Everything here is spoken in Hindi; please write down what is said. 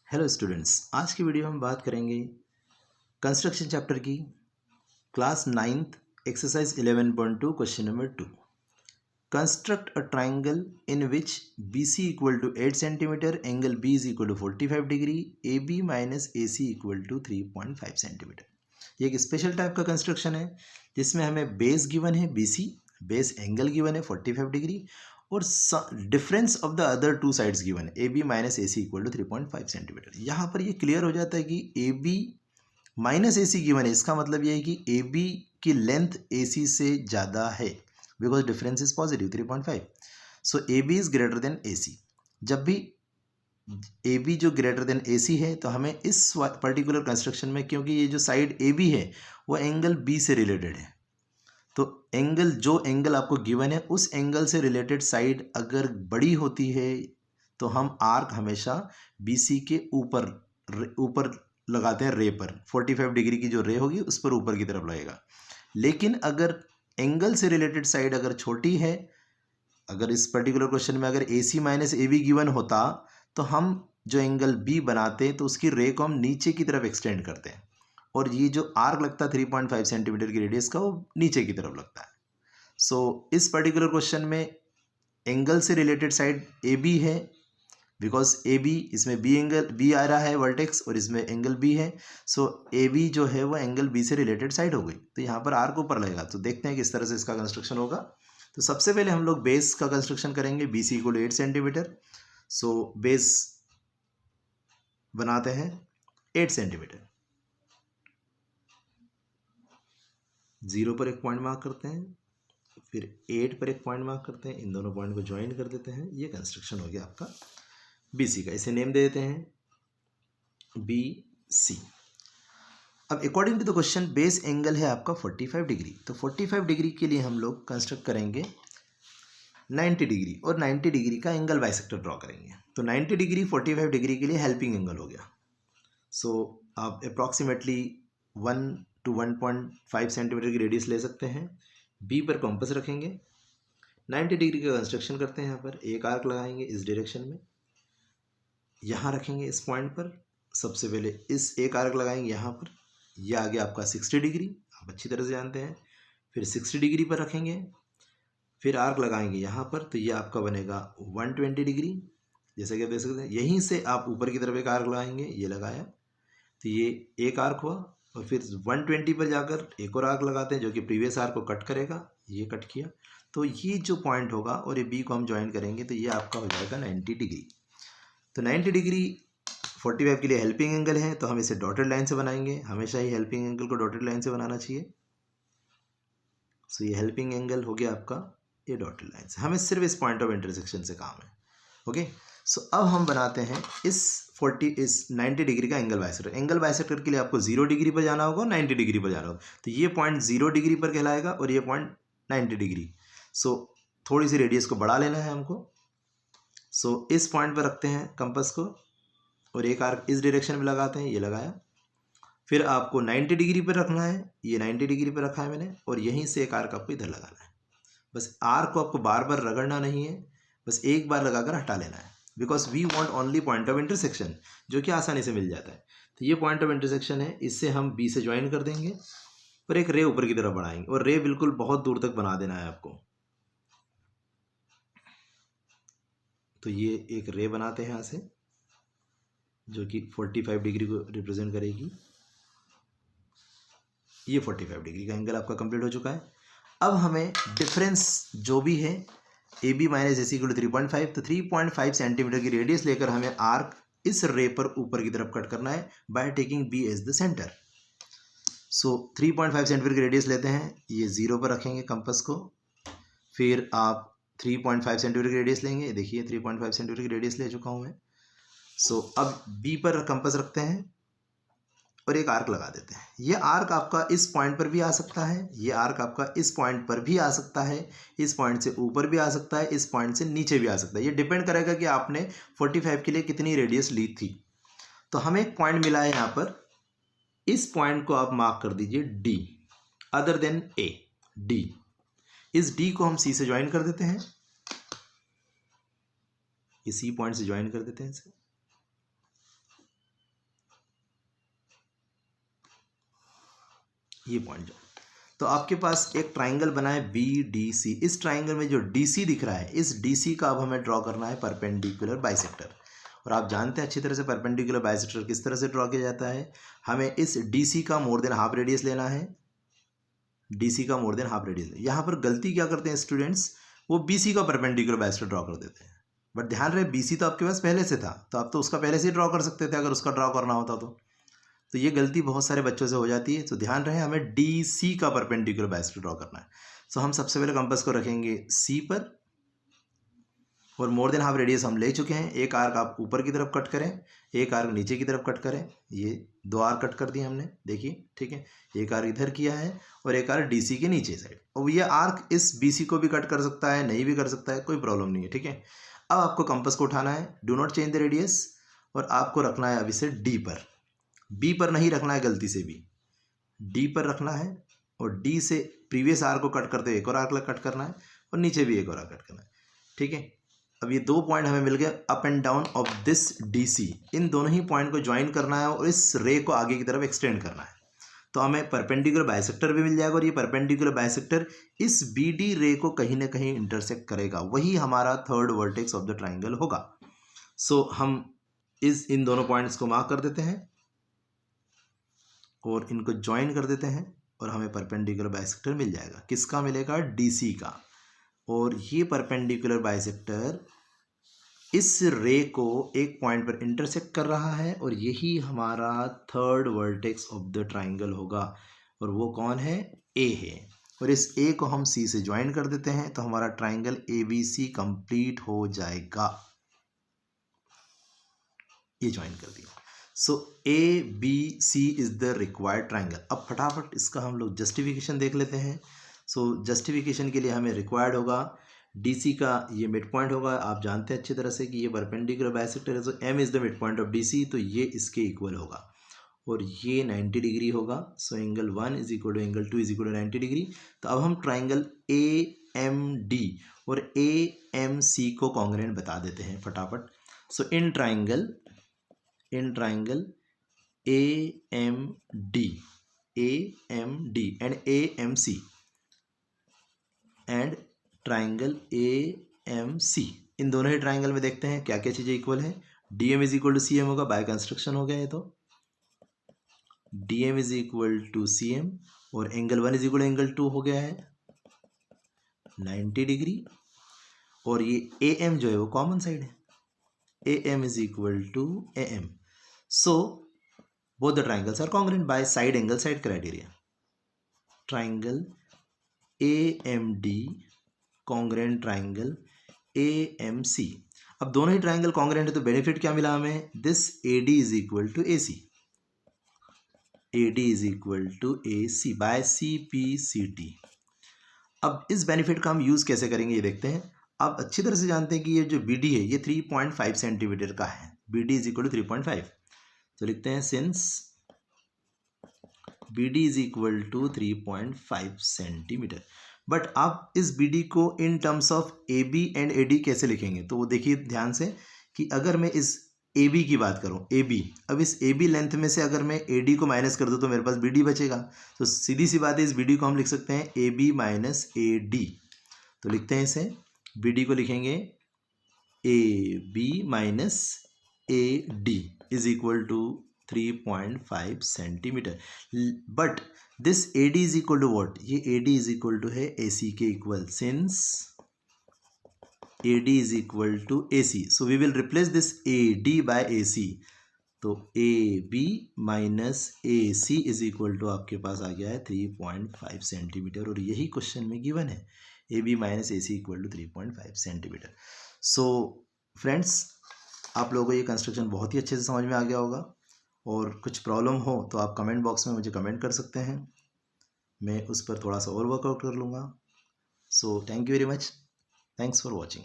हेलो स्टूडेंट्स, आज की वीडियो में हम बात करेंगे कंस्ट्रक्शन चैप्टर की class 9th exercise 11.2 question number 2। Construct a triangle in which B C equal to 8 centimetre, angle B is equal to 45 degree, A B minus A C equal to 3.5 centimetre. ये एक स्पेशल टाइप का कंस्ट्रक्शन है जिसमें हमें बेस गिवन है B C, base angle given है 45 डिग्री और difference of the other two sides given है A B minus A C equal to 3.5 centimetre. यहाँ पर ये क्लियर हो जाता है कि A B minus A C given है, इसका मतलब ये है कि ए बी की लेंथ ए सी से ज़्यादा है because difference is positive 3.5। So A B is greater than A C. जब भी ए बी जो ग्रेटर देन ए सी है तो हमें इस पर्टिकुलर कंस्ट्रक्शन में, क्योंकि ये जो साइड ए बी है वो एंगल बी से रिलेटेड है, तो एंगल जो एंगल आपको गिवन है उस एंगल से रिलेटेड साइड अगर बड़ी होती है तो हम आर्क हमेशा बी सी के ऊपर लगाते हैं, रे पर 45 डिग्री की जो रे होगी उस पर ऊपर की तरफ लगेगा। लेकिन अगर एंगल से रिलेटेड साइड अगर छोटी है, अगर इस पर्टिकुलर क्वेश्चन में अगर ए सी माइनस ए बी गिवन होता तो हम जो एंगल बी बनाते तो उसकी रे को हम नीचे की तरफ एक्सटेंड करते हैं और ये जो आर्क लगता है 3.5 सेंटीमीटर की रेडियस का वो नीचे की तरफ लगता है। सो इस पर्टिकुलर क्वेश्चन में एंगल से रिलेटेड साइड ए बी है बिकॉज ए बी, इसमें बी एंगल बी आ रहा है वर्टेक्स और इसमें एंगल बी है। सो ए बी जो है वो एंगल बी से रिलेटेड साइड हो गई, तो यहाँ पर आर्क ऊपर लगेगा। तो देखते हैं किस तरह से इसका कंस्ट्रक्शन होगा। तो सबसे पहले हम लोग बेस का कंस्ट्रक्शन करेंगे, B C equal to 8 centimetre. So base बनाते हैं 8 सेंटीमीटर, 0 पर एक पॉइंट मार्क करते हैं, फिर 8 पर एक पॉइंट मार्क करते हैं, इन दोनों पॉइंट को ज्वाइन कर देते हैं। ये कंस्ट्रक्शन हो गया आपका बी सी का। इसे नेम दे देते हैं बी सी। अब according to the question base angle है आपका 45 डिग्री, तो 45 डिग्री के लिए हम लोग कंस्ट्रक्ट करेंगे 90 डिग्री और 90 डिग्री का एंगल बाइसेक्टर ड्रॉ करेंगे। तो 90 डिग्री 45 डिग्री के लिए हेल्पिंग एंगल हो गया। सो आप अप्रॉक्सीमेटली 1 to 1.5 सेंटीमीटर की रेडियस ले सकते हैं। बी पर कॉम्पस रखेंगे, 90 डिग्री का कंस्ट्रक्शन करते हैं। यहाँ पर एक आर्क लगाएंगे इस डायरेक्शन में, यहाँ रखेंगे इस पॉइंट पर। सबसे पहले इस एक आर्क लगाएंगे यहाँ पर, यह आ गया आपका 60 डिग्री, आप अच्छी तरह से जानते हैं। फिर 60 डिग्री पर रखेंगे, फिर आर्क लगाएंगे यहाँ पर, तो ये आपका बनेगा 120 डिग्री। जैसे कि आप देख सकते हैं, यहीं से आप ऊपर की तरफ एक आर्क लगाएंगे, ये लगाया तो ये एक आर्क हुआ, और फिर 120 पर जाकर एक और आर्क लगाते हैं जो कि प्रीवियस आर्क को कट करेगा, ये कट किया। तो ये जो पॉइंट होगा और ये बी को हम ज्वाइन करेंगे तो ये आपका हो जाएगा 90 डिग्री। तो 90 डिग्री 45 के लिए हेल्पिंग एंगल है, तो हम इसे डॉटेड लाइन से बनाएंगे। हमेशा ही हेल्पिंग एंगल को डॉटेड लाइन से बनाना चाहिए। सो ये हेल्पिंग एंगल हो गया आपका ये डॉटेड लाइन से। हमें सिर्फ इस पॉइंट ऑफ इंटरसेक्शन से काम है। ओके, सो अब हम बनाते हैं इस 90 डिग्री का एंगल बाइसेक्टर। एंगल बाइसेक्टर के लिए आपको 0 डिग्री पर जाना होगा, 90 डिग्री पर जाना होगा। तो ये पॉइंट 0 डिग्री पर कहलाएगा और ये पॉइंट 90 डिग्री। सो थोड़ी सी रेडियस को बढ़ा लेना है हमको। सो इस पॉइंट पर रखते हैं कंपास को और एक आर्क इस डायरेक्शन में लगाते हैं, ये लगाया। फिर आपको 90 डिग्री पर रखना है, ये 90 डिग्री पर रखा है मैंने, और यहीं से एक आर्क आपको इधर लगाना है। बस आर्क को आपको बार बार रगड़ना नहीं है, बस एक बार लगाकर हटा लेना है, because we want only point of intersection जो कि आसानी से मिल जाता है। तो ये पॉइंट ऑफ इंटरसेक्शन है, इससे हम बी से ज्वाइन कर देंगे और एक रे ऊपर की तरफ बढ़ाएंगे, और रे बिल्कुल बहुत दूर तक बना देना है आपको। तो ये एक रे बनाते हैं यहाँ से जो कि 45 डिग्री को रिप्रेजेंट करेगी। ये 45 डिग्री का एंगल आपका कंप्लीट हो चुका है। अब हमें डिफरेंस जो भी है A B minus A C equal to 3.5, तो 3.5 सेंटीमीटर की रेडियस लेकर हमें आर्क इस रे पर ऊपर की तरफ कट करना है by taking B as the centre. So 3.5 centimetre की रेडियस लेते हैं, ये 0 पर रखेंगे कंपास को। फिर आप 3.5 सेंटीमीटर की रेडियस लेंगे, देखिए 3.5 सेंटीमीटर की रेडियस ले चुका हूँ मैं। सो अब बी पर कंपास रखते हैं और एक आर्क लगा देते हैं। ये आर्क आपका इस पॉइंट पर भी आ सकता है, ये आर्क आपका इस पॉइंट पर भी आ सकता है, इस पॉइंट से ऊपर भी आ सकता है, इस पॉइंट से नीचे भी आ सकता है। ये डिपेंड करेगा कि आपने 45 के लिए कितनी रेडियस ली थी। तो हमें एक पॉइंट मिला है यहाँ पर, इस पॉइंट को आप मार्क कर दीजिए डी, अदर देन ए, डी। इस डी को हम सी से ज्वाइन कर देते हैं, इसी पॉइंट से ज्वाइन कर देते हैं इसे। ये पॉइंट। तो आपके पास एक ट्राइंगल बना है BDC। इस ट्राइंगल में जो DC दिख रहा है, इस DC का अब हमें ड्रॉ करना है परपेंडिकुलर बाइसेक्टर। और आप जानते हैं अच्छी तरह से परपेंडिकुलर बाइसेक्टर किस तरह से ड्रॉ किया जाता है। हमें इस DC का मोर देन हाफ रेडियस लेना है, DC का मोर देन हाफ रेडियस। यहाँ पर गलती क्या करते हैं स्टूडेंट्स, वो BC का परपेंडिकुलर बाइसेक्टर ड्रॉ कर देते हैं। बट ध्यान रहे BC तो आपके पास पहले से था, तो आप तो उसका पहले से ही ड्रॉ कर सकते थे अगर उसका ड्रॉ करना होता तो ये गलती बहुत सारे बच्चों से हो जाती है। तो ध्यान रहे हमें DC का परपेंडिकुलर बाइसेक्टर ड्रॉ करना है। सो हम सबसे पहले कंपास को रखेंगे C पर, और मोर देन हाफ रेडियस हम ले चुके हैं। एक आर्क आप ऊपर की तरफ कट करें, एक आर्क नीचे की तरफ कट करें। ये 2 आर्क कट कर दिए हमने, देखिए ठीक है। एक आर्क इधर किया है और एक आर्क DC के नीचे साइड। और ये आर्क इस BC को भी कट कर सकता है, नहीं भी कर सकता है, कोई प्रॉब्लम नहीं है, ठीक है। अब आपको कंपास को उठाना है, do not change the radius, और आपको रखना है अब इसे D पर। B पर नहीं रखना है गलती से भी, D पर रखना है। और D से प्रीवियस आर्क को कट करते हुए एक और आर्क कट करना है, और नीचे भी एक और आर्क कट करना है, ठीक है। अब ये 2 पॉइंट हमें मिल गए up and down of this DC। इन दोनों ही पॉइंट को ज्वाइन करना है और इस रे को आगे की तरफ एक्सटेंड करना है। तो हमें परपेंडिकुलर बाइसेक्टर भी मिल जाएगा, और ये परपेंडिकुलर बाइसेक्टर इस BD रे को कहीं ना कहीं इंटरसेक्ट करेगा, वही हमारा third vertex of the triangle होगा। सो हम इन दोनों पॉइंट्स को मार्क कर देते हैं और इनको ज्वाइन कर देते हैं, और हमें परपेंडिकुलर बाइसेक्टर मिल जाएगा। किसका मिलेगा? DC का। और ये परपेंडिकुलर बाइसेक्टर इस रे को एक पॉइंट पर इंटरसेक्ट कर रहा है, और यही हमारा third vertex of the triangle होगा। और वो कौन है? A है। और इस A को हम C से ज्वाइन कर देते हैं, तो हमारा ट्राइंगल ABC कंप्लीट हो जाएगा। ये ज्वाइन कर दिया। सो ABC is the required triangle. अब फटाफट इसका हम लोग जस्टिफिकेशन देख लेते हैं। सो जस्टिफिकेशन के लिए हमें रिक्वायर्ड होगा DC का ये मिड पॉइंट होगा। आप जानते हैं अच्छी तरह से कि ये परपेंडिकुलर बाइसेक्टर है, तो M is the mid point of DC, तो ये इसके इक्वल होगा, और ये 90 डिग्री होगा। So angle 1 is equal to angle 2 is equal to 90 degree. तो अब हम ट्राइंगल AMD और AMC को कॉन्ग्रुएंट बता देते हैं फटाफट। So in triangle AMD and AMC and triangle AMC, इन दोनों ही ट्राइंगल में देखते हैं क्या क्या चीज़ें इक्वल है। DM is equal to CM होगा, बाय कंस्ट्रक्शन हो गया है। तो DM is equal to CM, और angle 1 is equal to angle 2 हो गया है 90 डिग्री। और ये AM जो है वो कॉमन साइड है, AM is equal to AM. So both the triangles are congruent by side angle side criteria. Triangle AMD congruent triangle AMC. अब दोनों ही ट्राइंगल कॉन्ग्रुएंट है, तो बेनिफिट क्या मिला हमें? This AD is equal to AC. AD is equal to AC by CPCT. अब इस बेनिफिट का हम यूज कैसे करेंगे ये देखते हैं। आप अच्छी तरह से जानते हैं कि ये जो BD है ये 3.5 सेंटीमीटर का है। BD इज इक्वल टू 3.5, तो लिखते हैं since BD is equal to 3.5 centimetre. But आप इस BD को in terms of AB and AD कैसे लिखेंगे? तो वो देखिए ध्यान से कि अगर मैं इस AB की बात करूं, AB, अब इस AB लेंथ में से अगर मैं AD को माइनस कर दूं तो मेरे पास BD बचेगा। तो सीधी सी बात है, इस BD को हम लिख सकते हैं AB माइनस AD। तो लिखते हैं इसे, BD को लिखेंगे AB minus AD is equal to 3.5 centimetre. But this AD is equal to what? ये AD इज इक्वल टू है AC के equal, since AD is equal to AC, so we will replace this AD by AC। तो AB minus AC is equal to आपके पास आ गया है 3.5 सेंटीमीटर, और यही क्वेश्चन में गिवन है, AB minus AC equal to 3.5 centimetre. So friends, आप लोगों को ये कंस्ट्रक्शन बहुत ही अच्छे से समझ में आ गया होगा, और कुछ प्रॉब्लम हो तो आप कमेंट बॉक्स में मुझे कमेंट कर सकते हैं, मैं उस पर थोड़ा सा और वर्कआउट कर लूँगा। So thank you very much, thanks for watching.